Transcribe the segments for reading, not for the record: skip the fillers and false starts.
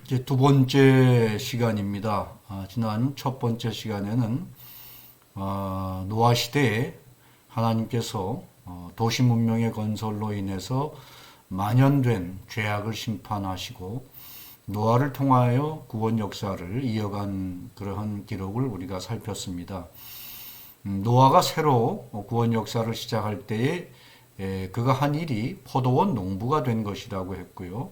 이제 두 번째 시간입니다. 지난 첫 번째 시간에는 노아 시대에 하나님께서 도시 문명의 건설로 인해서 만연된 죄악을 심판하시고 노아를 통하여 구원 역사를 이어간 그러한 기록을 우리가 살폈습니다. 노아가 새로 구원 역사를 시작할 때에 그가 한 일이 포도원 농부가 된 것이라고 했고요.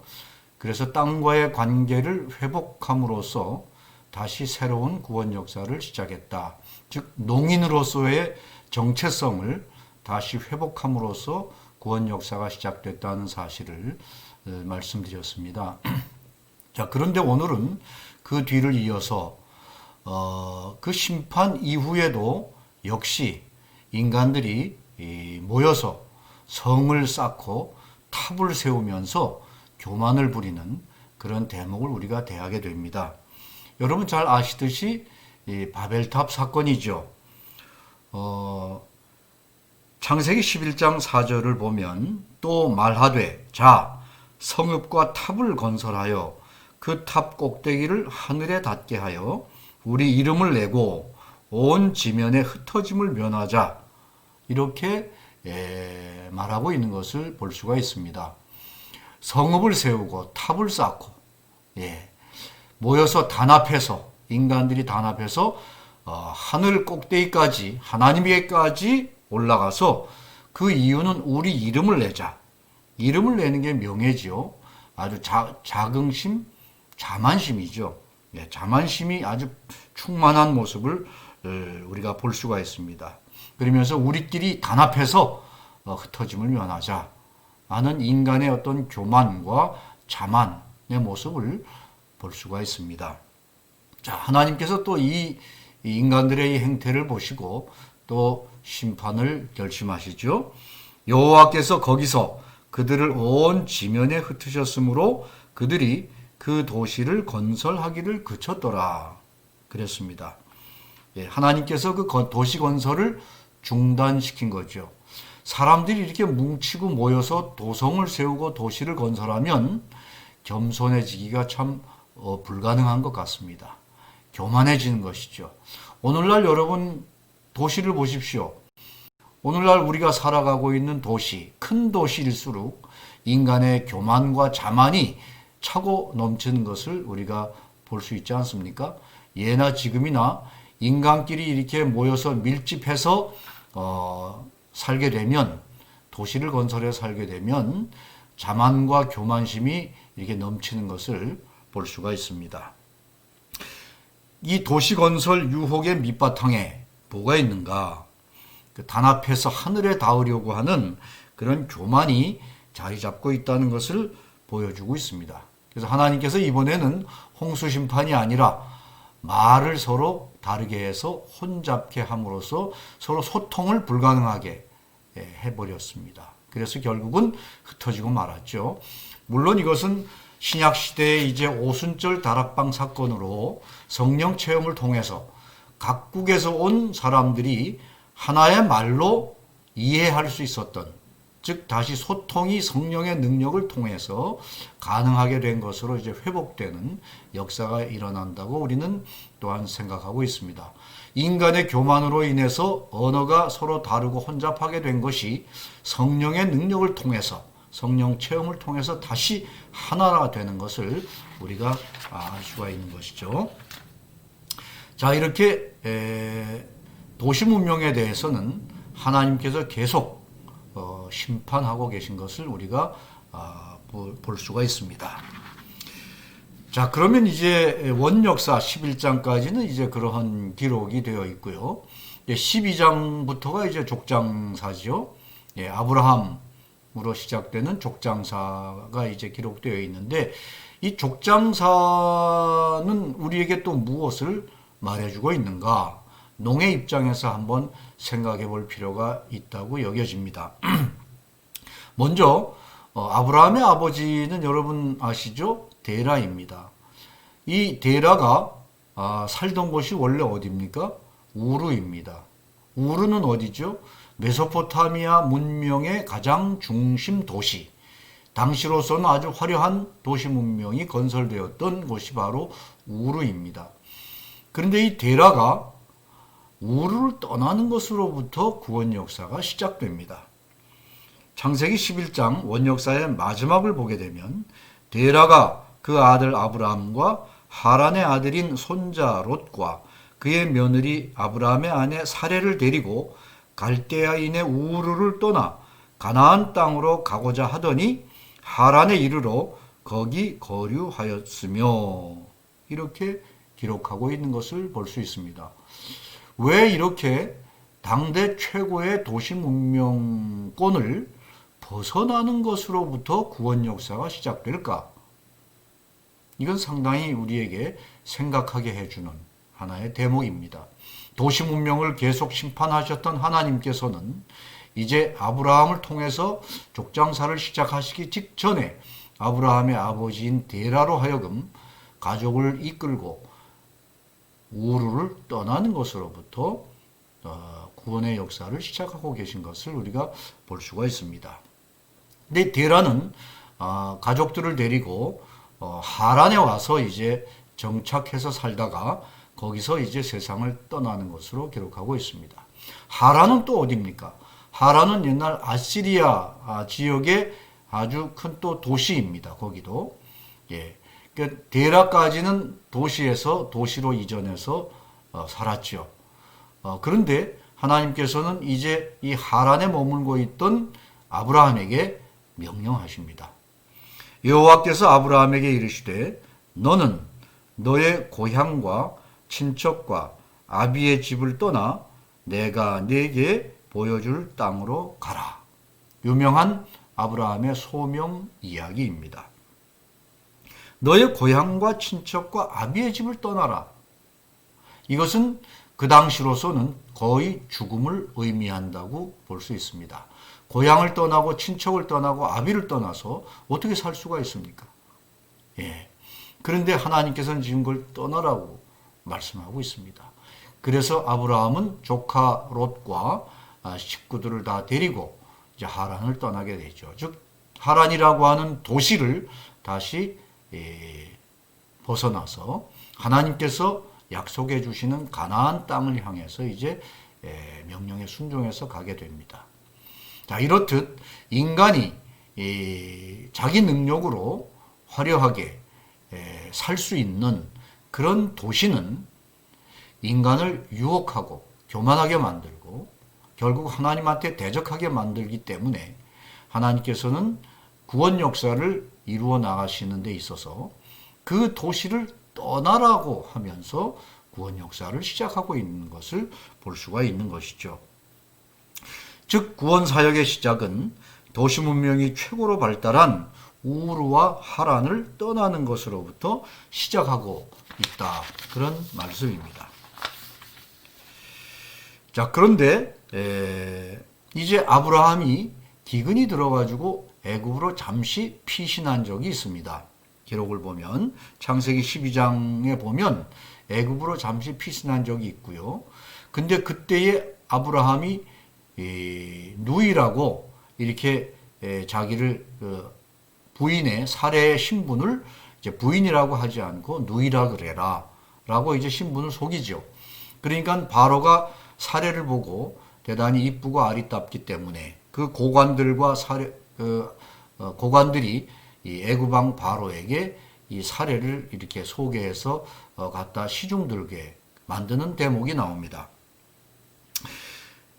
그래서 땅과의 관계를 회복함으로써 다시 새로운 구원 역사를 시작했다. 즉 농인으로서의 정체성을 다시 회복함으로써 구원 역사가 시작됐다는 사실을 말씀드렸습니다. 자, 그런데 오늘은 그 뒤를 이어서 그 심판 이후에도 역시 인간들이 모여서 성을 쌓고 탑을 세우면서 교만을 부리는 그런 대목을 우리가 대하게 됩니다. 여러분 잘 아시듯이 바벨탑 사건이죠. 창세기 11장 4절을 보면 또 말하되 자 성읍과 탑을 건설하여 그 탑 꼭대기를 하늘에 닿게 하여 우리 이름을 내고 온 지면에 흩어짐을 면하자 이렇게 말하고 있는 것을 볼 수가 있습니다. 성읍을 세우고 탑을 쌓고 모여서 단합해서 인간들이 단합해서 하늘 꼭대기까지 하나님에게까지 올라가서 그 이유는 우리 이름을 내자. 이름을 내는 게 명예지요. 아주 자긍심, 자만심이죠. 자만심이 아주 충만한 모습을 우리가 볼 수가 있습니다. 그러면서 우리끼리 단합해서 흩어짐을 면하자 하는 인간의 어떤 교만과 자만의 모습을 볼 수가 있습니다. 자, 하나님께서 또 이 인간들의 이 행태를 보시고 또 심판을 결심하시죠. 여호와께서 거기서 그들을 온 지면에 흩으셨으므로 그들이 그 도시를 건설하기를 그쳤더라. 그랬습니다. 하나님께서 그 도시 건설을 중단시킨 거죠. 사람들이 이렇게 뭉치고 모여서 도성을 세우고 도시를 건설하면 겸손해지기가 참 불가능한 것 같습니다. 교만해지는 것이죠. 오늘날 여러분 도시를 보십시오. 오늘날 우리가 살아가고 있는 도시, 큰 도시일수록 인간의 교만과 자만이 차고 넘치는 것을 우리가 볼 수 있지 않습니까? 예나 지금이나 인간끼리 이렇게 모여서 밀집해서 살게 되면 도시를 건설해 살게 되면 자만과 교만심이 이렇게 넘치는 것을 볼 수가 있습니다. 이 도시 건설 유혹의 밑바탕에 뭐가 있는가? 단합해서 하늘에 닿으려고 하는 그런 교만이 자리 잡고 있다는 것을 보여주고 있습니다. 그래서 하나님께서 이번에는 홍수 심판이 아니라 말을 서로 다르게 해서 혼잡게 함으로써 서로 소통을 불가능하게 해버렸습니다. 그래서 결국은 흩어지고 말았죠. 물론 이것은 신약시대의 이제 오순절 다락방 사건으로 성령 체험을 통해서 각국에서 온 사람들이 하나의 말로 이해할 수 있었던, 즉 다시 소통이 성령의 능력을 통해서 가능하게 된 것으로 이제 회복되는 역사가 일어난다고 우리는 또한 생각하고 있습니다. 인간의 교만으로 인해서 언어가 서로 다르고 혼잡하게 된 것이 성령의 능력을 통해서 성령 체험을 통해서 다시 하나가 되는 것을 우리가 알 수가 있는 것이죠. 자, 이렇게 도시 문명에 대해서는 하나님께서 계속 심판하고 계신 것을 우리가 볼 수가 있습니다. 자, 그러면 이제 원역사 11장까지는 이제 그러한 기록이 되어 있고요. 12장부터가 이제 족장사죠. 아브라함으로 시작되는 족장사가 이제 기록되어 있는데 이 족장사는 우리에게 또 무엇을 말해주고 있는가? 농의 입장에서 한번 생각해 볼 필요가 있다고 여겨집니다. 먼저 아브라함의 아버지는 여러분 아시죠? 데라입니다. 이 데라가 살던 곳이 원래 어디입니까? 우르입니다. 우르는 어디죠? 메소포타미아 문명의 가장 중심 도시, 당시로서는 아주 화려한 도시 문명이 건설되었던 곳이 바로 우르입니다. 그런데 이 데라가 우르를 떠나는 것으로부터 구원 역사가 시작됩니다. 창세기 11장 원역사의 마지막을 보게 되면 데라가 그 아들 아브라함과 하란의 아들인 손자 롯과 그의 며느리 아브라함의 아내 사레를 데리고 갈대아인의 우르를 떠나 가나안 땅으로 가고자 하더니 하란에 이르러 거기 거류하였으며, 이렇게 기록하고 있는 것을 볼 수 있습니다. 왜 이렇게 당대 최고의 도시 문명권을 벗어나는 것으로부터 구원 역사가 시작될까? 이건 상당히 우리에게 생각하게 해주는 하나의 대목입니다. 도시 문명을 계속 심판하셨던 하나님께서는 이제 아브라함을 통해서 족장사를 시작하시기 직전에 아브라함의 아버지인 데라로 하여금 가족을 이끌고 우르를 떠나는 것으로부터 구원의 역사를 시작하고 계신 것을 우리가 볼 수가 있습니다. 근데 데라는 가족들을 데리고 하란에 와서 이제 정착해서 살다가 거기서 이제 세상을 떠나는 것으로 기록하고 있습니다. 하란은 또 어디입니까? 하란은 옛날 아시리아 지역의 아주 큰 또 도시입니다. 거기도. 예. 그러니까 데라까지는 도시에서 도시로 이전해서 살았죠. 그런데 하나님께서는 이제 이 하란에 머물고 있던 아브라함에게 명령하십니다. 여호와께서 아브라함에게 이르시되 너는 너의 고향과 친척과 아비의 집을 떠나 내가 네게 보여줄 땅으로 가라. 유명한 아브라함의 소명 이야기입니다. 너의 고향과 친척과 아비의 집을 떠나라. 이것은 그 당시로서는 거의 죽음을 의미한다고 볼 수 있습니다. 고향을 떠나고 친척을 떠나고 아비를 떠나서 어떻게 살 수가 있습니까? 예. 그런데 하나님께서는 지금 그걸 떠나라고 말씀하고 있습니다. 그래서 아브라함은 조카 롯과 식구들을 다 데리고 이제 하란을 떠나게 되죠. 즉 하란이라고 하는 도시를 다시 벗어나서 하나님께서 약속해 주시는 가나안 땅을 향해서 이제 명령에 순종해서 가게 됩니다. 자, 이렇듯 인간이 자기 능력으로 화려하게 살 수 있는 그런 도시는 인간을 유혹하고 교만하게 만들고 결국 하나님한테 대적하게 만들기 때문에 하나님께서는 구원 역사를 이루어 나가시는 데 있어서 그 도시를 떠나라고 하면서 구원 역사를 시작하고 있는 것을 볼 수가 있는 것이죠. 즉 구원 사역의 시작은 도시 문명이 최고로 발달한 우르와 하란을 떠나는 것으로부터 시작하고 있다. 그런 말씀입니다. 자, 그런데 이제 아브라함이 기근이 들어가지고 애굽으로 잠시 피신한 적이 있습니다. 기록을 보면 창세기 12장에 보면 애굽으로 잠시 피신한 적이 있고요. 근데 그때에 아브라함이 누이라고 이렇게 자기를 부인의 사례의 신분을 이제 부인이라고 하지 않고 누이라 그래라 라고 이제 신분을 속이죠. 그러니까 바로가 사례를 보고 대단히 이쁘고 아리답기 때문에 그 고관들과 고관들이 이 애굽왕 바로에게 이 사례를 이렇게 소개해서 갖다 시중들게 만드는 대목이 나옵니다.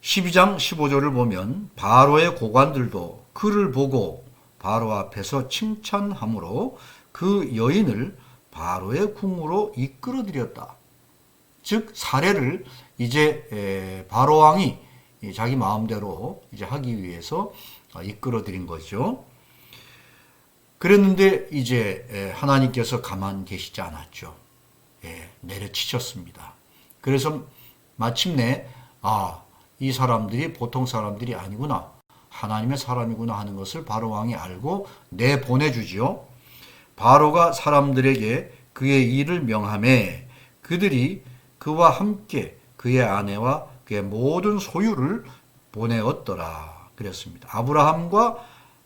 12장 15절을 보면 바로의 고관들도 그를 보고 바로 앞에서 칭찬함으로 그 여인을 바로의 궁으로 이끌어들였다. 즉 사례를 이제 바로 왕이 자기 마음대로 이제 하기 위해서 이끌어들인 거죠. 그랬는데 이제 하나님께서 가만 계시지 않았죠. 내려치셨습니다. 그래서 마침내 이 사람들이 보통 사람들이 아니구나, 하나님의 사람이구나 하는 것을 바로 왕이 알고 내보내주지요. 바로가 사람들에게 그의 일을 명하매 그들이 그와 함께 그의 아내와 그의 모든 소유를 보내었더라 그랬습니다. 아브라함과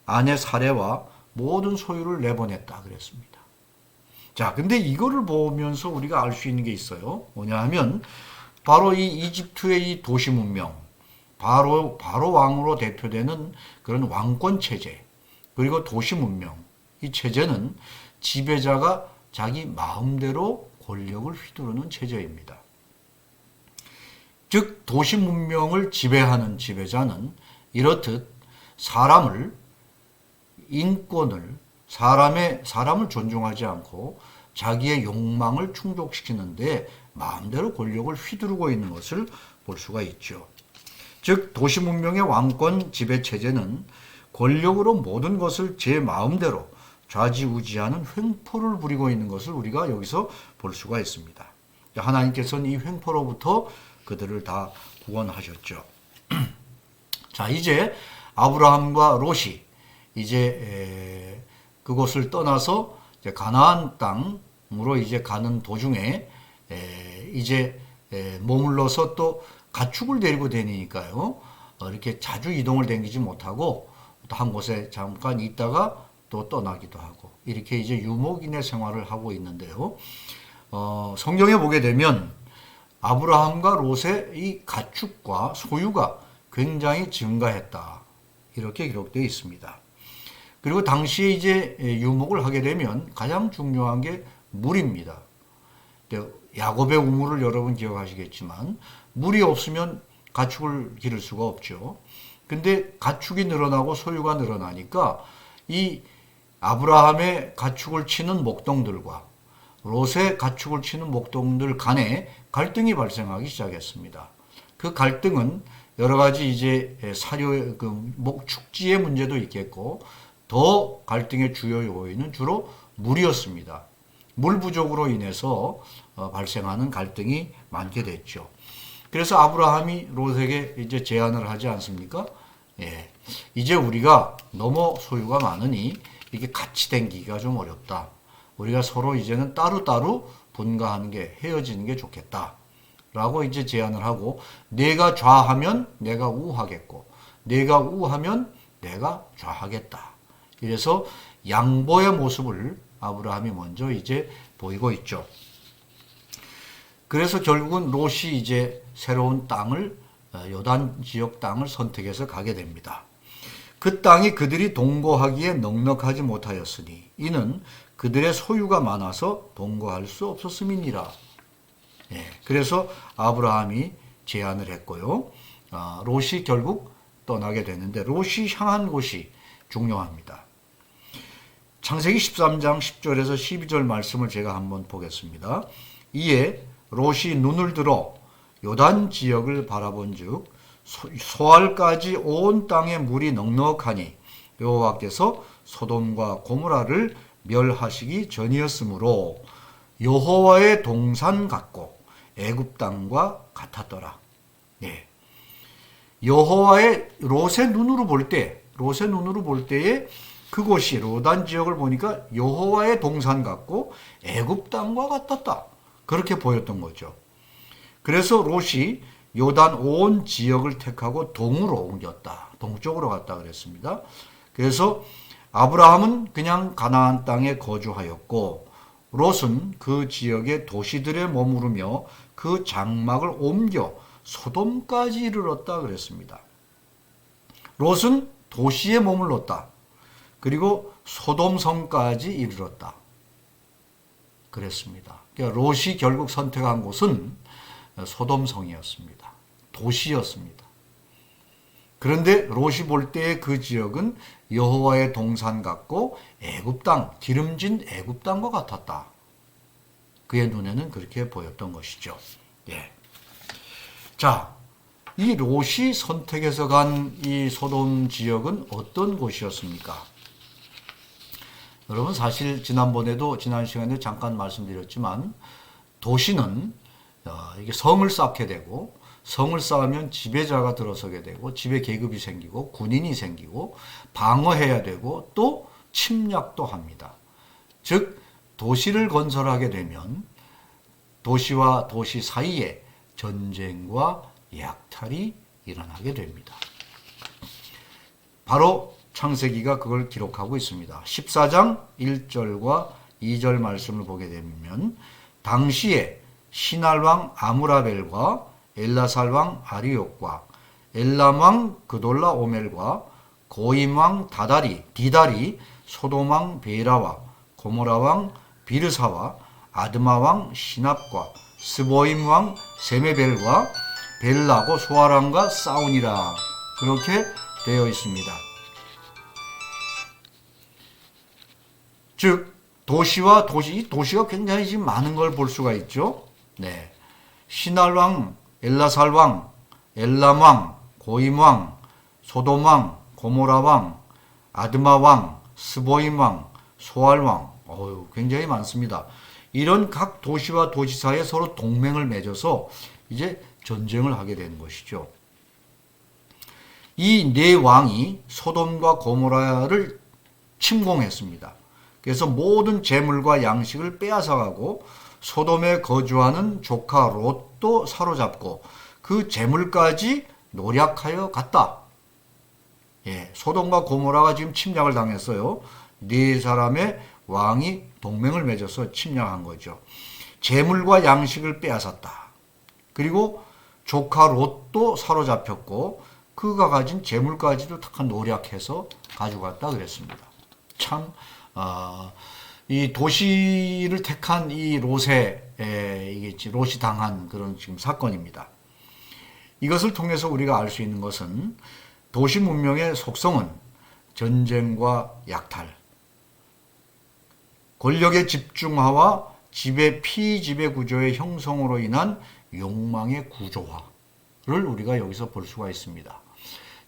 아내 사레와 모든 소유를 내보냈다 그랬습니다. 자, 근데 이거를 보면서 우리가 알 수 있는 게 있어요. 뭐냐 하면 바로 이 이집트의 이 도시 문명, 바로 왕으로 대표되는 그런 왕권 체제, 그리고 도시 문명, 이 체제는 지배자가 자기 마음대로 권력을 휘두르는 체제입니다. 즉 도시 문명을 지배하는 지배자는 이렇듯 인권을 사람을 존중하지 않고 자기의 욕망을 충족시키는데 마음대로 권력을 휘두르고 있는 것을 볼 수가 있죠. 즉 도시 문명의 왕권 지배 체제는 권력으로 모든 것을 제 마음대로 좌지우지하는 횡포를 부리고 있는 것을 우리가 여기서 볼 수가 있습니다. 하나님께서는 이 횡포로부터 그들을 다 구원하셨죠. 자, 이제 아브라함과 롯이 이제 그곳을 떠나서 이제 가나안 땅으로 이제 가는 도중에 이제 머물러서 또 가축을 데리고 다니니까요. 이렇게 자주 이동을 다니지 못하고 또 한 곳에 잠깐 있다가 또 떠나기도 하고 이렇게 이제 유목인의 생활을 하고 있는데요. 성경에 보게 되면 아브라함과 롯의 이 가축과 소유가 굉장히 증가했다. 이렇게 기록되어 있습니다. 그리고 당시에 이제 유목을 하게 되면 가장 중요한 게 물입니다. 야곱의 우물을 여러분 기억하시겠지만 물이 없으면 가축을 기를 수가 없죠. 근데 가축이 늘어나고 소유가 늘어나니까 이 아브라함의 가축을 치는 목동들과 롯의 가축을 치는 목동들 간에 갈등이 발생하기 시작했습니다. 그 갈등은 여러 가지 이제 사료, 축지의 문제도 있겠고, 더 갈등의 주요 요인은 주로 물이었습니다. 물 부족으로 인해서 발생하는 갈등이 많게 됐죠. 그래서 아브라함이 롯에게 이제 제안을 하지 않습니까? 예, 이제 우리가 너무 소유가 많으니 이게 같이 댕기기가 좀 어렵다. 우리가 서로 이제는 따로따로 분가하는 게, 헤어지는 게 좋겠다. 라고 이제 제안을 하고, 내가 좌하면 내가 우하겠고, 내가 우하면 내가 좌하겠다. 이래서 양보의 모습을 아브라함이 먼저 이제 보이고 있죠. 그래서 결국은 롯이 이제 새로운 땅을, 요단 지역 땅을 선택해서 가게 됩니다. 그 땅이 그들이 동거하기에 넉넉하지 못하였으니 이는 그들의 소유가 많아서 동거할 수 없었음이니라. 예, 그래서 아브라함이 제안을 했고요. 롯이 결국 떠나게 되는데 롯이 향한 곳이 중요합니다. 창세기 13장 10절에서 12절 말씀을 제가 한번 보겠습니다. 이에 롯이 눈을 들어 요단 지역을 바라본즉 소알까지 온 땅에 물이 넉넉하니 여호와께서 소돔과 고모라를 멸하시기 전이었으므로 여호와의 동산 같고 애굽 땅과 같았더라. 예. 여호와의 롯의 눈으로 볼 때에 그곳이 요단 지역을 보니까 여호와의 동산 같고 애굽 땅과 같았다. 그렇게 보였던 거죠. 그래서 롯이 요단 온 지역을 택하고 동으로 옮겼다. 동쪽으로 갔다 그랬습니다. 그래서 아브라함은 그냥 가나안 땅에 거주하였고 롯은 그 지역의 도시들에 머무르며 그 장막을 옮겨 소돔까지 이르렀다 그랬습니다. 롯은 도시에 머물렀다. 그리고 소돔성까지 이르렀다. 그랬습니다. 그러니까 롯이 결국 선택한 곳은 소돔성이었습니다. 도시였습니다. 그런데 롯이 볼 때의 그 지역은 여호와의 동산 같고 애굽 땅, 기름진 애굽 땅과 같았다. 그의 눈에는 그렇게 보였던 것이죠. 예. 자, 이 롯이 선택해서 간 이 소돔 지역은 어떤 곳이었습니까? 여러분 사실 지난 시간에 잠깐 말씀드렸지만 도시는 이게 성을 쌓게 되고 성을 쌓으면 지배자가 들어서게 되고 지배 계급이 생기고 군인이 생기고 방어해야 되고 또 침략도 합니다. 즉 도시를 건설하게 되면 도시와 도시 사이에 전쟁과 약탈이 일어나게 됩니다. 바로 창세기가 그걸 기록하고 있습니다. 14장 1절과 2절 말씀을 보게 되면 당시에 시날왕 아무라벨과 엘라살왕 아리옥과 엘람왕 그돌라오멜과 고임왕 디달이 소돔왕 베라와 고모라왕 비르사와 아드마왕 시납과 스보임왕 세메벨과 벨라고 소아람과 싸우니라. 그렇게 되어 있습니다. 즉 도시와 도시가 굉장히 지금 많은 걸 볼 수가 있죠. 네, 시날왕, 엘라살왕, 엘람왕, 고임왕, 소돔왕, 고모라왕, 아드마왕, 스보임왕, 소알왕, 굉장히 많습니다. 이런 각 도시와 도시 사이에 서로 동맹을 맺어서 이제 전쟁을 하게 되는 것이죠. 이 네 왕이 소돔과 고모라를 침공했습니다. 그래서 모든 재물과 양식을 빼앗아가고 소돔에 거주하는 조카 롯도 사로잡고 그 재물까지 노략하여 갔다. 예, 소돔과 고모라가 지금 침략을 당했어요. 네 사람의 왕이 동맹을 맺어서 침략한 거죠. 재물과 양식을 빼앗았다. 그리고 조카 롯도 사로잡혔고 그가 가진 재물까지도 다 노략해서 가져갔다 그랬습니다. 참 이 도시를 택한 이 롯이 당한 그런 지금 사건입니다. 이것을 통해서 우리가 알 수 있는 것은 도시 문명의 속성은 전쟁과 약탈, 권력의 집중화와 피지배 구조의 형성으로 인한 욕망의 구조화를 우리가 여기서 볼 수가 있습니다.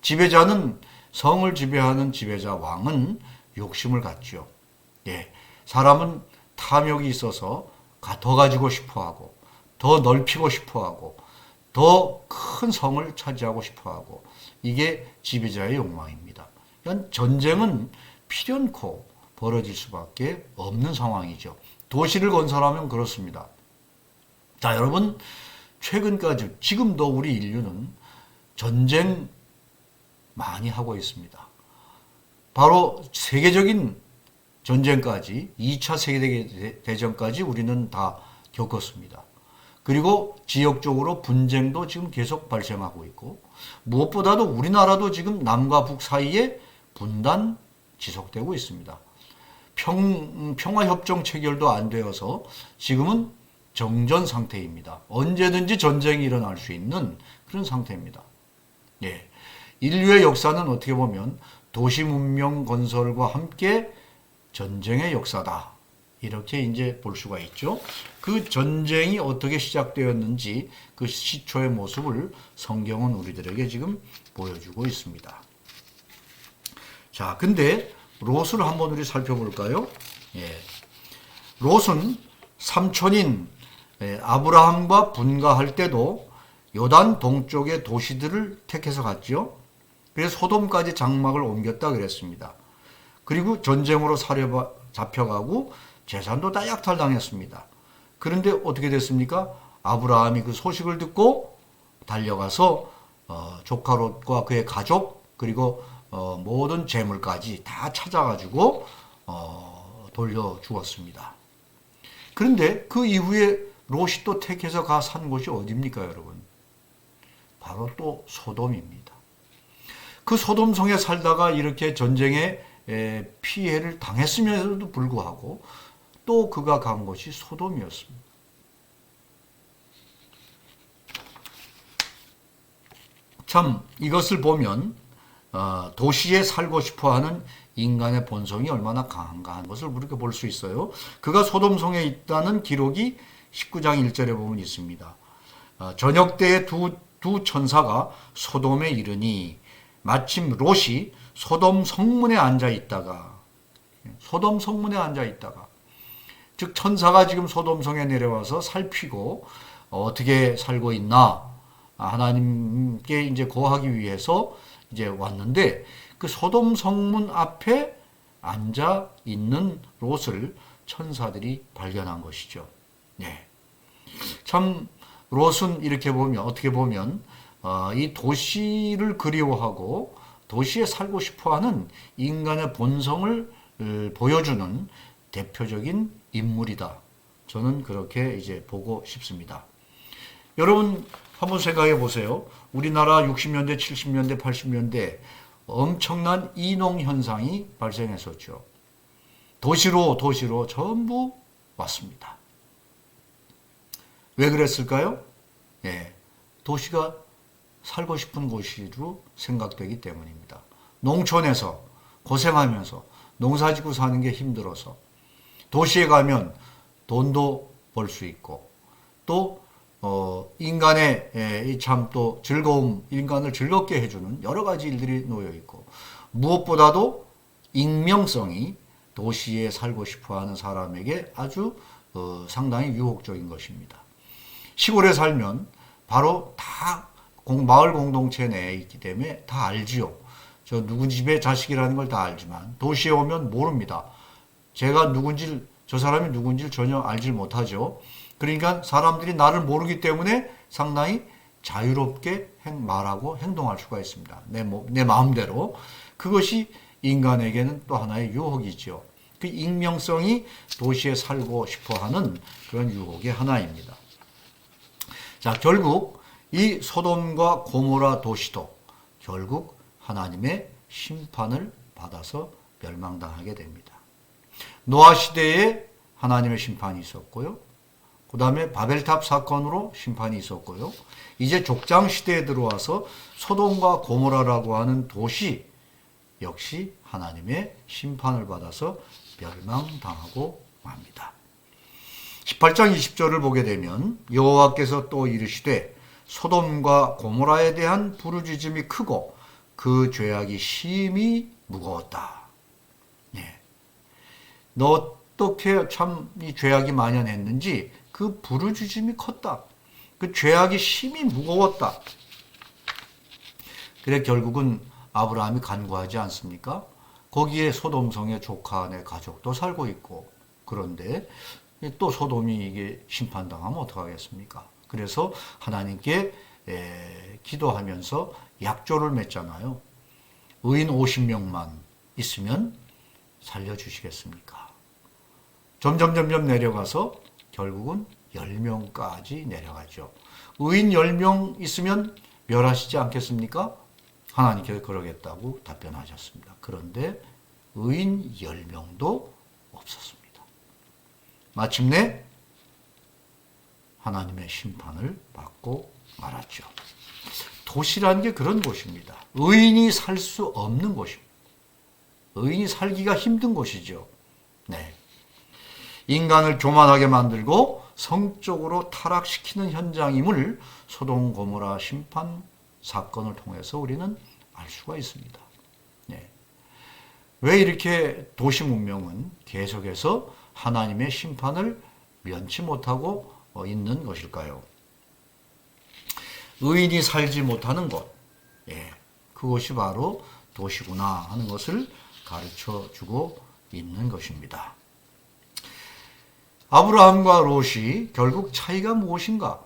지배자는 성을 지배하는 지배자 왕은 욕심을 갖죠. 예, 사람은 탐욕이 있어서 더 가지고 싶어하고 더 넓히고 싶어하고 더 큰 성을 차지하고 싶어하고 이게 지배자의 욕망입니다. 그러니까 전쟁은 필연코 벌어질 수밖에 없는 상황이죠. 도시를 건설하면 그렇습니다. 자, 여러분 최근까지 지금도 우리 인류는 전쟁 많이 하고 있습니다. 바로 세계적인 전쟁까지 2차 세계대전까지 우리는 다 겪었습니다. 그리고 지역적으로 분쟁도 지금 계속 발생하고 있고 무엇보다도 우리나라도 지금 남과 북 사이에 분단 지속되고 있습니다. 평화협정 체결도 안 되어서 지금은 정전 상태입니다. 언제든지 전쟁이 일어날 수 있는 그런 상태입니다. 예. 인류의 역사는 어떻게 보면 도시 문명 건설과 함께 전쟁의 역사다. 이렇게 이제 볼 수가 있죠. 그 전쟁이 어떻게 시작되었는지 그 시초의 모습을 성경은 우리들에게 지금 보여주고 있습니다. 자, 근데 롯을 한번 우리 살펴볼까요? 예. 롯은 삼촌인 아브라함과 분가할 때도 요단 동쪽의 도시들을 택해서 갔죠. 그래서 소돔까지 장막을 옮겼다 그랬습니다. 그리고 전쟁으로 잡혀가고 재산도 다 약탈당했습니다. 그런데 어떻게 됐습니까? 아브라함이 그 소식을 듣고 달려가서 조카 롯과 그의 가족 그리고 모든 재물까지 다 찾아가지고 돌려 주었습니다. 그런데 그 이후에 롯이 또 택해서 산 곳이 어디입니까, 여러분? 바로 또 소돔입니다. 그 소돔성에 살다가 이렇게 전쟁에 피해를 당했음에도 불구하고 또 그가 간 곳이 소돔이었습니다. 참 이것을 보면 도시에 살고 싶어하는 인간의 본성이 얼마나 강한가 하는 것을 우리가 볼 수 있어요. 그가 소돔성에 있다는 기록이 19장 1절에 보면 있습니다. 저녁 때에 두 천사가 소돔에 이르니 마침 롯이 소돔 성문에 앉아 있다가 즉 천사가 지금 소돔성에 내려와서 살피고 어떻게 살고 있나 하나님께 이제 거하기 위해서 이제 왔는데 그 소돔 성문 앞에 앉아 있는 롯을 천사들이 발견한 것이죠. 네. 참 롯은 이렇게 보면 어떻게 보면 이 도시를 그리워하고 도시에 살고 싶어하는 인간의 본성을 보여주는 대표적인 인물이다. 저는 그렇게 이제 보고 싶습니다. 여러분 한번 생각해 보세요. 우리나라 60년대, 70년대, 80년대 엄청난 이농 현상이 발생했었죠. 도시로 전부 왔습니다. 왜 그랬을까요? 예, 도시가 살고 싶은 곳으로 생각되기 때문입니다. 농촌에서 고생하면서 농사짓고 사는 게 힘들어서 도시에 가면 돈도 벌 수 있고 또 인간의 참 또 즐거움, 인간을 즐겁게 해주는 여러 가지 일들이 놓여 있고 무엇보다도 익명성이 도시에 살고 싶어하는 사람에게 아주 상당히 유혹적인 것입니다. 시골에 살면 바로 다 마을 공동체 내에 있기 때문에 다 알지요. 저 누구 집의 자식이라는 걸 다 알지만 도시에 오면 모릅니다. 제가 누군지 저 사람이 누군지 전혀 알지 못하죠. 그러니까 사람들이 나를 모르기 때문에 상당히 자유롭게 말하고 행동할 수가 있습니다. 내 마음대로. 그것이 인간에게는 또 하나의 유혹이죠. 그 익명성이 도시에 살고 싶어하는 그런 유혹의 하나입니다. 자, 결국 이 소돔과 고모라 도시도 결국 하나님의 심판을 받아서 멸망당하게 됩니다. 노아 시대에 하나님의 심판이 있었고요. 그 다음에 바벨탑 사건으로 심판이 있었고요. 이제 족장 시대에 들어와서 소돔과 고모라라고 하는 도시 역시 하나님의 심판을 받아서 멸망당하고 맙니다. 18장 20절을 보게 되면 여호와께서 또 이르시되 소돔과 고모라에 대한 부르짖음이 크고 그 죄악이 심히 무거웠다. 네. 너 어떻게 참 이 죄악이 만연했는지 그 부르짖음이 컸다. 그 죄악이 심히 무거웠다. 그래 결국은 아브라함이 간구하지 않습니까? 거기에 소돔성의 조카네 가족도 살고 있고 그런데 또 소돔이 이게 심판당하면 어떡하겠습니까? 그래서 하나님께 기도하면서 약조를 맺잖아요. 의인 50명만 있으면 살려주시겠습니까? 점점 내려가서 결국은 10명까지 내려가죠. 의인 10명 있으면 멸하시지 않겠습니까? 하나님께서 그러겠다고 답변하셨습니다. 그런데 의인 10명도 없었습니다. 마침내 하나님의 심판을 받고 말았죠. 도시라는 게 그런 곳입니다. 의인이 살 수 없는 곳입니다. 의인이 살기가 힘든 곳이죠. 네. 인간을 교만하게 만들고 성적으로 타락시키는 현장임을 소돔 고모라 심판 사건을 통해서 우리는 알 수가 있습니다. 네. 왜 이렇게 도시 문명은 계속해서 하나님의 심판을 면치 못하고 있는 것일까요? 의인이 살지 못하는 곳, 그것이 바로 도시구나 하는 것을 가르쳐 주고 있는 것입니다. 아브라함과 롯이 결국 차이가 무엇인가?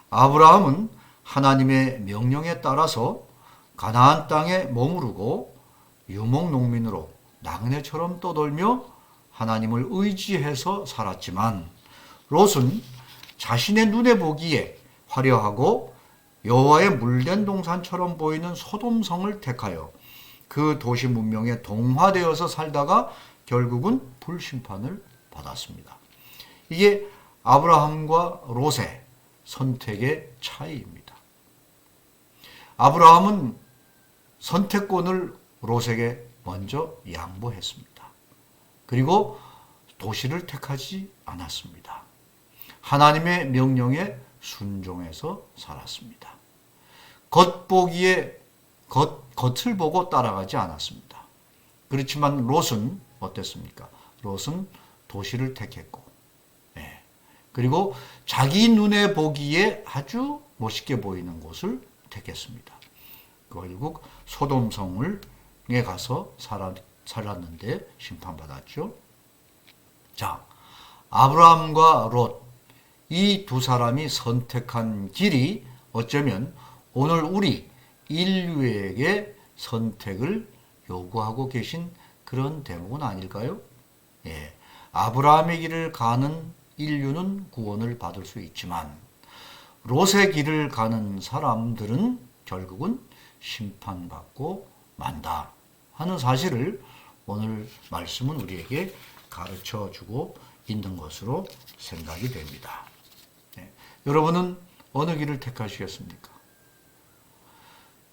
아브라함은 하나님의 명령에 따라서 가나안 땅에 머무르고 유목농민으로 나그네처럼 떠돌며 하나님을 의지해서 살았지만 롯은 자신의 눈에 보기에 화려하고 여호와의 물된 동산처럼 보이는 소돔성을 택하여 그 도시 문명에 동화되어서 살다가 결국은 불심판을 받았습니다. 이게 아브라함과 롯의 선택의 차이입니다. 아브라함은 선택권을 롯에게 먼저 양보했습니다. 그리고 도시를 택하지 않았습니다. 하나님의 명령에 순종해서 살았습니다. 겉을 보고 따라가지 않았습니다. 그렇지만 롯은 어땠습니까? 롯은 도시를 택했고, 그리고 자기 눈에 보기에 아주 멋있게 보이는 곳을 택했습니다. 결국 소돔성에 가서 살았는데 심판받았죠. 자, 아브라함과 롯, 이 두 사람이 선택한 길이 어쩌면 오늘 우리 인류에게 선택을 요구하고 계신 그런 대목은 아닐까요? 예. 아브라함의 길을 가는 인류는 구원을 받을 수 있지만 롯의 길을 가는 사람들은 결국은 심판받고 만다 하는 사실을 오늘 말씀은 우리에게 가르쳐 주고 있는 것으로 생각이 됩니다. 예. 여러분은 어느 길을 택하시겠습니까?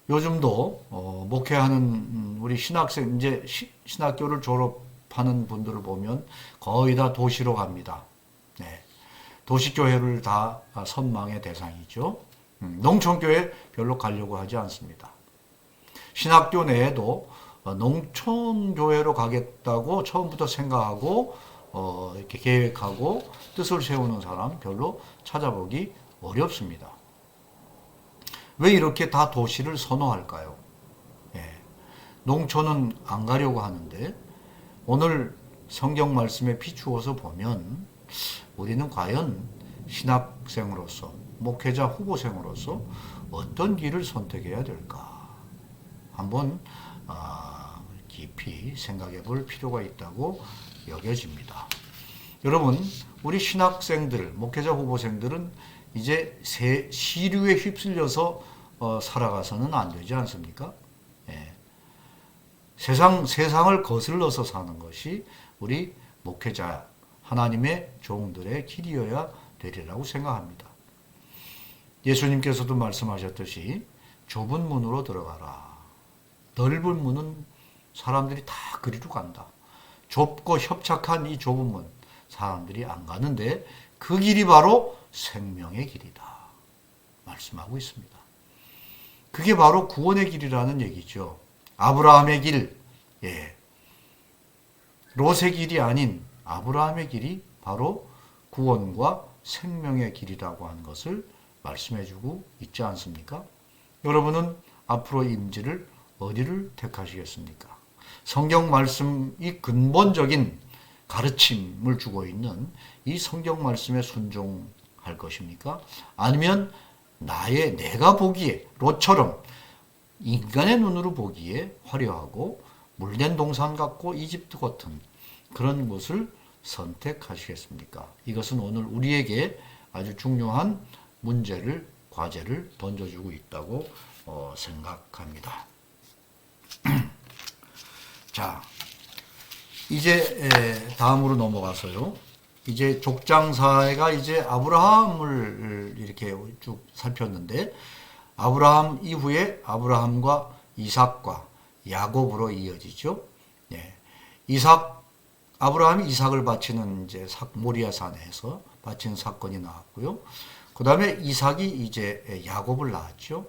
요즘도 목회하는 우리 신학생, 이제 신학교를 졸업하는 분들을 보면 거의 다 도시로 갑니다. 네. 도시교회를 다 선망의 대상이죠. 농촌교회 별로 가려고 하지 않습니다. 신학교 내에도 농촌교회로 가겠다고 처음부터 생각하고 이렇게 계획하고 뜻을 세우는 사람 별로 찾아보기 어렵습니다. 왜 이렇게 다 도시를 선호할까요? 예. 농촌은 안 가려고 하는데 오늘 성경 말씀에 비추어서 보면 우리는 과연 신학생으로서 목회자 후보생으로서 어떤 길을 선택해야 될까? 한번 깊이 생각해 볼 필요가 있다고 여겨집니다. 여러분, 우리 신학생들, 목회자 후보생들은 이제 시류에 휩쓸려서 살아가서는 안 되지 않습니까? 예. 세상을 거슬러서 사는 것이 우리 목회자, 하나님의 종들의 길이어야 되리라고 생각합니다. 예수님께서도 말씀하셨듯이 좁은 문으로 들어가라. 넓은 문은 사람들이 다 그리로 간다. 좁고 협착한 이 좁은 문, 사람들이 안 가는데 그 길이 바로 생명의 길이다. 말씀하고 있습니다. 그게 바로 구원의 길이라는 얘기죠. 아브라함의 길, 예. 롯의 길이 아닌 아브라함의 길이 바로 구원과 생명의 길이라고 하는 것을 말씀해주고 있지 않습니까? 여러분은 앞으로 임지를 어디를 택하시겠습니까? 성경 말씀이 근본적인 가르침을 주고 있는 이 성경 말씀에 순종할 것입니까? 아니면 내가 보기에 롯처럼 인간의 눈으로 보기에 화려하고 물된 동산 같고 이집트 같은 그런 곳을 선택하시겠습니까? 이것은 오늘 우리에게 아주 중요한 과제를 던져주고 있다고 생각합니다. 자, 이제 다음으로 넘어가서요. 이제 족장사가 이제 아브라함을 이렇게 쭉 살폈는데 아브라함 이후에 아브라함과 이삭과 야곱으로 이어지죠. 예. 아브라함이 이삭을 바치는 이제 모리아 산에서 바친 사건이 나왔고요. 그 다음에 이삭이 이제 야곱을 낳았죠.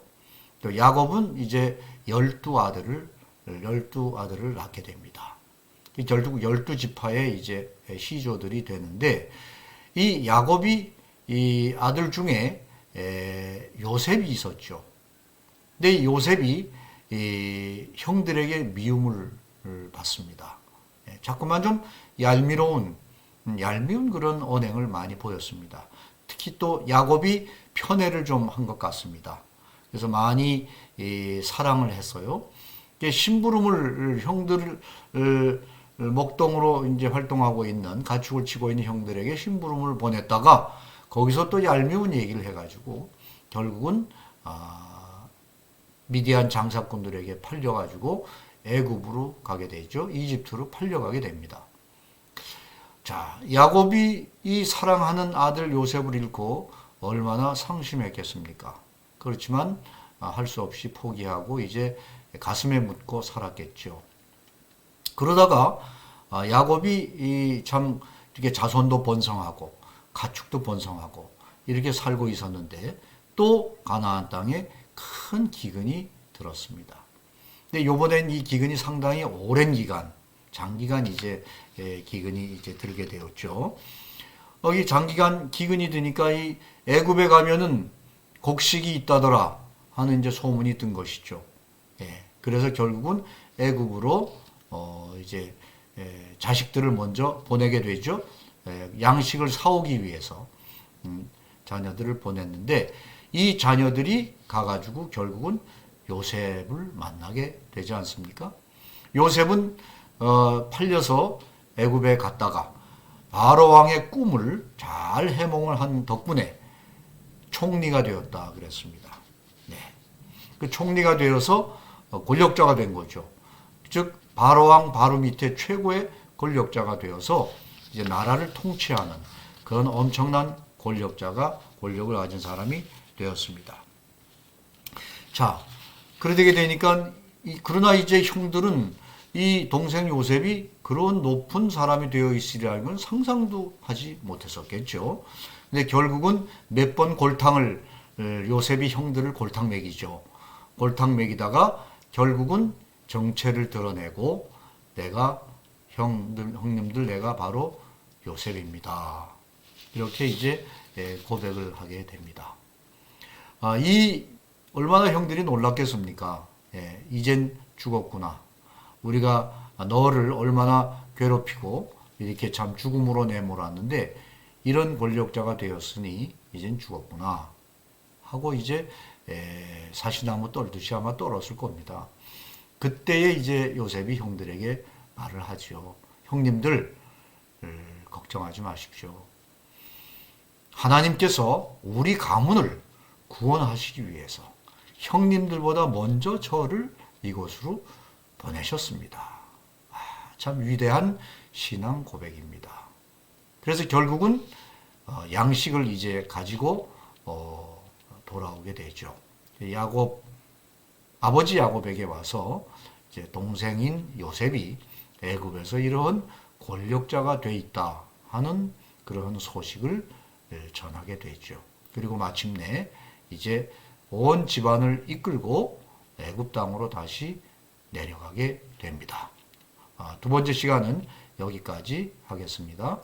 또 야곱은 이제 12아들을 낳게 됩니다. 12지파의 이제 시조들이 되는데 이 야곱이 이 아들 중에 요셉이 있었죠. 근데 요셉이 이 형들에게 미움을 받습니다. 자꾸만 좀 얄미운 그런 언행을 많이 보였습을 특히 또 야곱이 편애를 좀 한 것 같습니다. 그래서 많이 사랑을 했어요. 심부름을 형들을 목동으로 이제 활동하고 있는 가축을 치고 있는 형들에게 심부름을 보냈다가 거기서 또 얄미운 얘기를 해가지고 결국은 미디안 장사꾼들에게 팔려가지고 애굽으로 가게 되죠. 이집트로 팔려가게 됩니다. 자, 야곱이 이 사랑하는 아들 요셉을 잃고 얼마나 상심했겠습니까? 그렇지만 할 수 없이 포기하고 이제 가슴에 묻고 살았겠죠. 그러다가 야곱이 참 이렇게 자손도 번성하고 가축도 번성하고 이렇게 살고 있었는데 또 가나안 땅에 큰 기근이 들었습니다. 근데 요번엔 이 기근이 상당히 오랜 기간, 장기간 이제 기근이 이제 들게 되었죠. 여기 장기간 기근이 드니까 이 애굽에 가면은 곡식이 있다더라 하는 이제 소문이 든 것이죠. 예. 그래서 결국은 애굽으로 이제 자식들을 먼저 보내게 되죠. 양식을 사오기 위해서 자녀들을 보냈는데 이 자녀들이 가가지고 결국은 요셉을 만나게 되지 않습니까? 요셉은 팔려서 애굽에 갔다가 바로 왕의 꿈을 잘 해몽을 한 덕분에 총리가 되었다 그랬습니다. 네. 그 총리가 되어서 권력자가 된 거죠. 즉 바로 왕 바로 밑에 최고의 권력자가 되어서 이제 나라를 통치하는 그런 엄청난 권력을 가진 사람이 되었습니다. 자, 그러게 되니까 그러나 이제 형들은 이 동생 요셉이 그런 높은 사람이 되어 있으리라는 건 상상도 하지 못했었겠죠. 근데 결국은 몇 번 골탕을 요셉이 형들을 골탕 먹이죠. 골탕 먹이다가 결국은 정체를 드러내고 내가 형님들 내가 바로 요셉입니다. 이렇게 이제 고백을 하게 됩니다. 이 얼마나 형들이 놀랐겠습니까? 이젠 죽었구나. 우리가 너를 얼마나 괴롭히고 이렇게 참 죽음으로 내몰았는데 이런 권력자가 되었으니 이젠 죽었구나 하고 이제 사시나무 떨듯이 아마 떨었을 겁니다. 그때에 이제 요셉이 형들에게 말을 하죠. 형님들 걱정하지 마십시오. 하나님께서 우리 가문을 구원하시기 위해서 형님들보다 먼저 저를 이곳으로 보내셨습니다. 참 위대한 신앙 고백입니다. 그래서 결국은 양식을 이제 가지고 돌아오게 되죠. 아버지 야곱에게 와서 이제 동생인 요셉이 애굽에서 이러한 권력자가 돼 있다 하는 그런 소식을 전하게 되죠. 그리고 마침내 이제 온 집안을 이끌고 애굽 땅으로 다시 내려가게 됩니다. 두 번째 시간은 여기까지 하겠습니다.